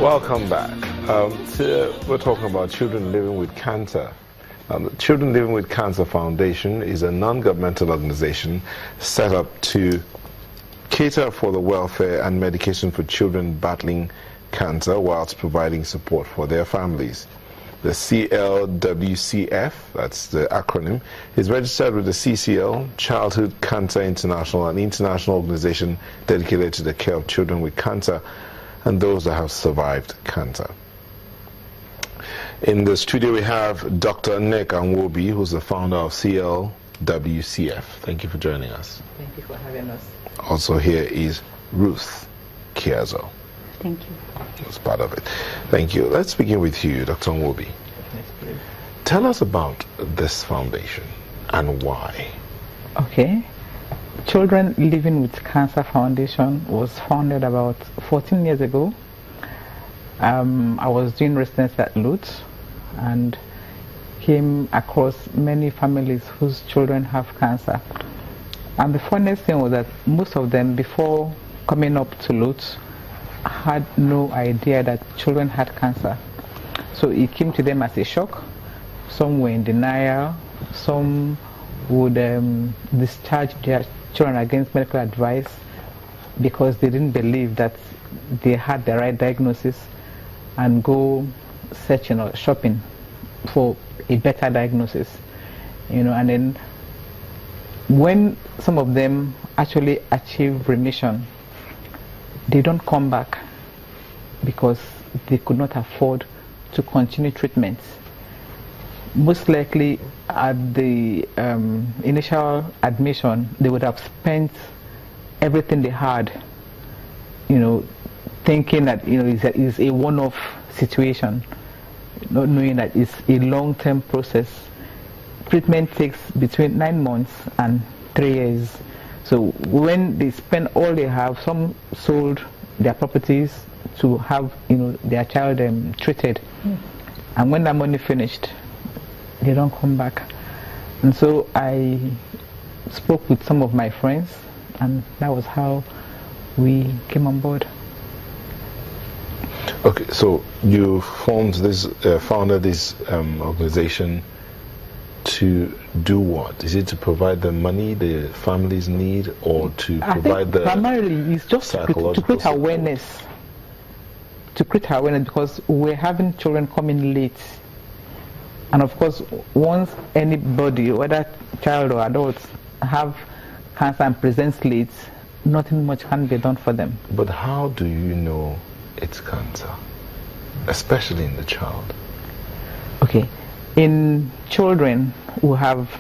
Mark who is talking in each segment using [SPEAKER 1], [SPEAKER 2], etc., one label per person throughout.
[SPEAKER 1] Welcome back. Today we're talking about children living with cancer. The Children Living with Cancer Foundation is a non-governmental organization set up to cater for the welfare and medication for children battling cancer whilst providing support for their families. The CLWCF, that's the acronym, is registered with the CCL, Childhood Cancer International, an international organization dedicated to the care of children with cancer and those that have survived cancer. In the studio we have Dr. Nick Anwobi, who's the founder of CLWCF. Thank you for joining us.
[SPEAKER 2] Thank you for having us.
[SPEAKER 1] Also here is Ruth Kiazo.
[SPEAKER 3] Thank you.
[SPEAKER 1] That's part of it. Thank you. Let's begin with you, Dr. Anwobi.
[SPEAKER 2] Yes, please.
[SPEAKER 1] Tell us about this foundation and why.
[SPEAKER 2] Okay. Children Living with Cancer Foundation was founded about 14 years ago. I was doing residence at Lutz and came across many families whose children have cancer. And the funniest thing was that most of them, before coming up to Lutz, had no idea that children had cancer. So it came to them as a shock. Some were in denial. Some would discharge their children against medical advice because they didn't believe that they had the right diagnosis and go searching or shopping for a better diagnosis, and then when some of them actually achieve remission, they don't come back because they could not afford to continue treatments. Most likely at the initial admission, they would have spent everything they had, thinking that it's a one-off situation, not knowing that it's a long-term process. Treatment takes between 9 months and 3 years. So when they spend all they have, some sold their properties to have their child treated, and when that money finished, they don't come back. And so I spoke with some of my friends, and that was how we came on board.
[SPEAKER 1] Okay, so you founded this organization to do what? Is it to provide the money the families need, or to provide the
[SPEAKER 2] primarily it's just to create awareness. To create awareness, because we're having children come in late. And of course, once anybody, whether child or adult, have cancer and presents late, nothing much can be done for them.
[SPEAKER 1] But how do you know it's cancer, especially in the child?
[SPEAKER 2] Okay, in children who have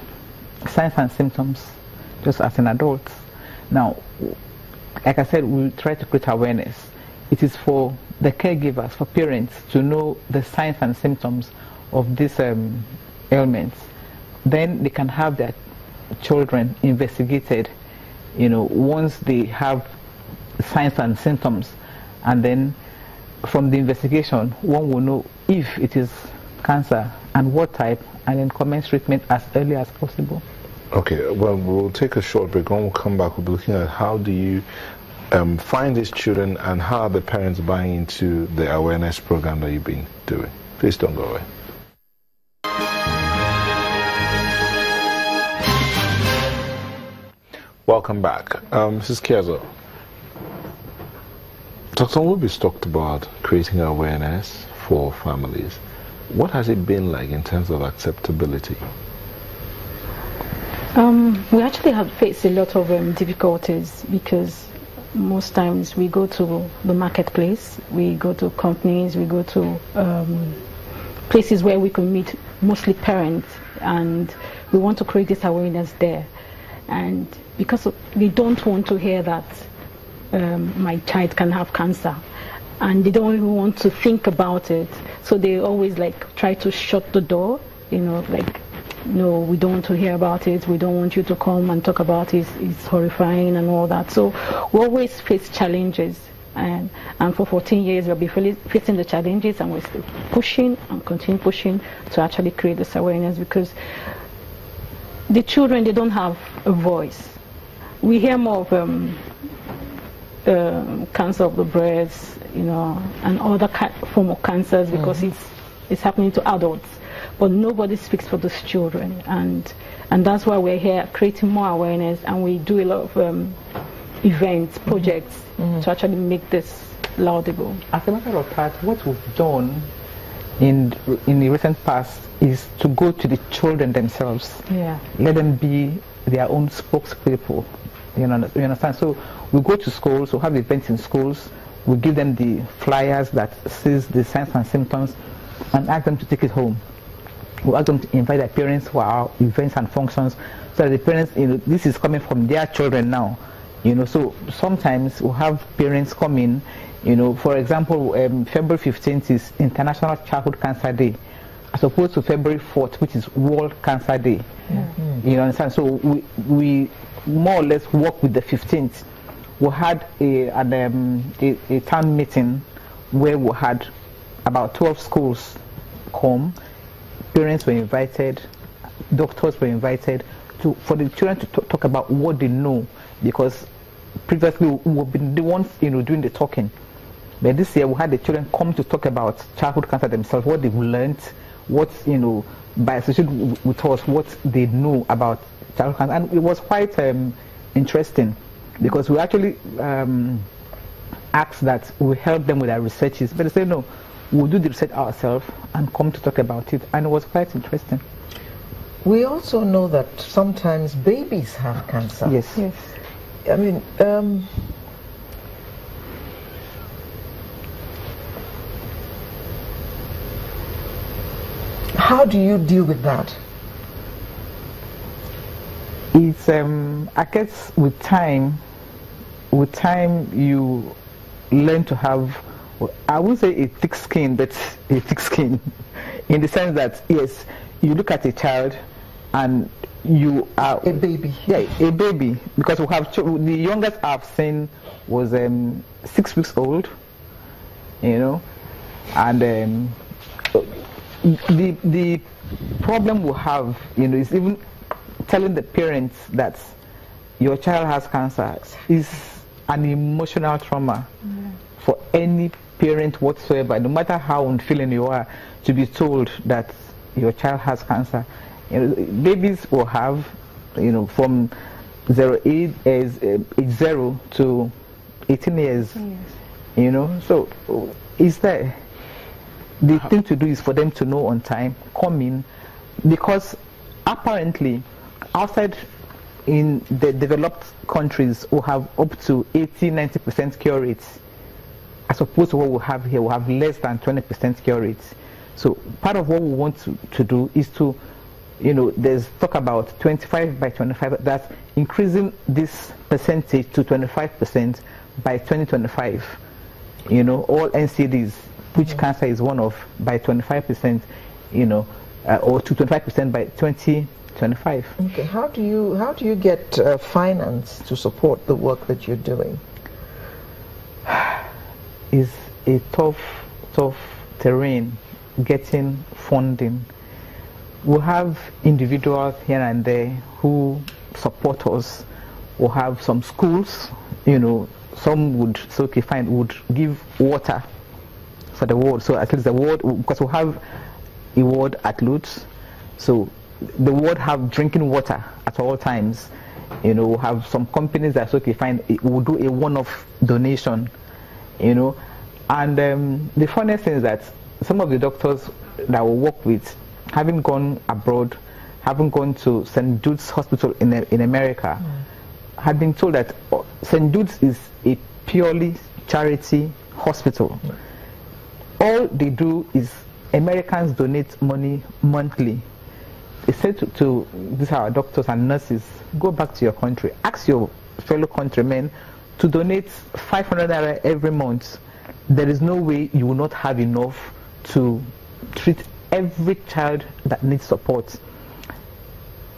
[SPEAKER 2] signs and symptoms, just as in adults. Now, like I said, we try to create awareness. It is for the caregivers, for parents, to know the signs and symptoms of these ailments. Then they can have their children investigated, once they have signs and symptoms, and then from the investigation, one will know if it is cancer and what type, and then commence treatment as early as possible.
[SPEAKER 1] Okay, well, we'll take a short break. When we come back, we'll be looking at how do you find these children and how are the parents buying into the awareness program that you've been doing. Please don't go away. Welcome back. Mrs. Kiazo, Dr. Anwobi's talked about creating awareness for families. What has it been like in terms of acceptability?
[SPEAKER 3] We actually have faced a lot of difficulties, because most times we go to the marketplace, we go to companies, we go to places where we can meet mostly parents, and we want to create this awareness there. And because they don't want to hear that my child can have cancer, and they don't even want to think about it, so they always try to shut the door, no, we don't want to hear about it, we don't want you to come and talk about it, it's horrifying and all that. So we always face challenges, and for 14 years we'll be facing the challenges, and we're still pushing and continue pushing to actually create this awareness, because the children, they don't have a voice. We hear more of cancer of the breast, you know, and other form of cancers, because it's happening to adults, but nobody speaks for those children, and that's why we're here creating more awareness, and we do a lot of events, projects to actually make this laudable.
[SPEAKER 2] As a matter of fact, what we've done in the recent past is to go to the children themselves. Yeah. Let them be their own spokespeople. You understand? So we go to schools, we have events in schools, we give them the flyers that says the signs and symptoms, and ask them to take it home. We ask them to invite their parents for our events and functions, so that the parents, you know, this is coming from their children now. You know, so sometimes we have parents come in, you know, for example, February 15th is International Childhood Cancer Day, as opposed to February 4th, which is World Cancer Day. You understand? So we more or less work with the 15th. We had a town meeting where we had about 12 schools come. Parents were invited, doctors were invited for the children to talk about what they know, because previously we've been the ones, you know, doing the talking. But this year we had the children come to talk about childhood cancer themselves, what they've learned, what, you know, by association with us, what they know about childhood cancer. And it was quite interesting, because we actually asked that we help them with their researches, but they said no, we'll do the research ourselves and come to talk about it, and it was quite interesting.
[SPEAKER 4] We also know that sometimes babies have cancer.
[SPEAKER 2] Yes.
[SPEAKER 3] Yes.
[SPEAKER 4] I mean, how do you deal with that?
[SPEAKER 2] It's I guess with time you learn to have, I wouldn't say a thick skin, but a thick skin, in the sense that yes, you look at a child and you are
[SPEAKER 4] a baby.
[SPEAKER 2] Yeah, a baby, because we have the youngest I've seen was 6 weeks old, you know, and the problem we have, you know, is even telling the parents that your child has cancer is an emotional trauma for any parent whatsoever, no matter how unfeeling you are, to be told that your child has cancer. You know, babies will have, you know, from age 0 to 18 years. Yes. You know, so is there the thing to do is for them to know on time, come in, because apparently outside in the developed countries we have up to 80-90% cure rates, as opposed to what we have here. We have less than 20% cure rates. So part of what we want to do is to, you know, there's talk about 25 by 25, that's increasing this percentage to 25% by 2025. You know, all NCDs, which cancer is one of, by 25%, you know, or to 25% by 2025.
[SPEAKER 4] Okay, how do you get finance to support the work that you're doing?
[SPEAKER 2] It's a tough terrain, getting funding. We have individuals here and there who support us. We have some schools, you know, some would say, okay, fine, would give water for the ward. So at least the ward, because we have a ward at Lutz, so the ward have drinking water at all times. You know, we have some companies that say, okay, fine, we'll do a one-off donation, you know. And the funniest thing is that some of the doctors that we work with, having gone abroad, having gone to St. Jude's Hospital in America, had been told that St. Jude's is a purely charity hospital. All they do is Americans donate money monthly. They said to these are our doctors and nurses, go back to your country, ask your fellow countrymen to donate 500 naira every month. There is no way you will not have enough to treat every child that needs support.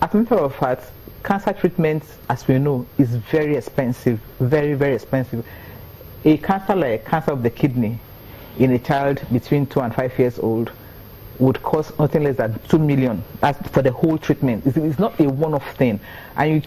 [SPEAKER 2] As a matter of fact, cancer treatment, as we know, is very expensive, very, very expensive. A cancer like cancer of the kidney in a child between 2 and 5 years old would cost nothing less than 2 million. That's for the whole treatment. It's not a one-off thing. And you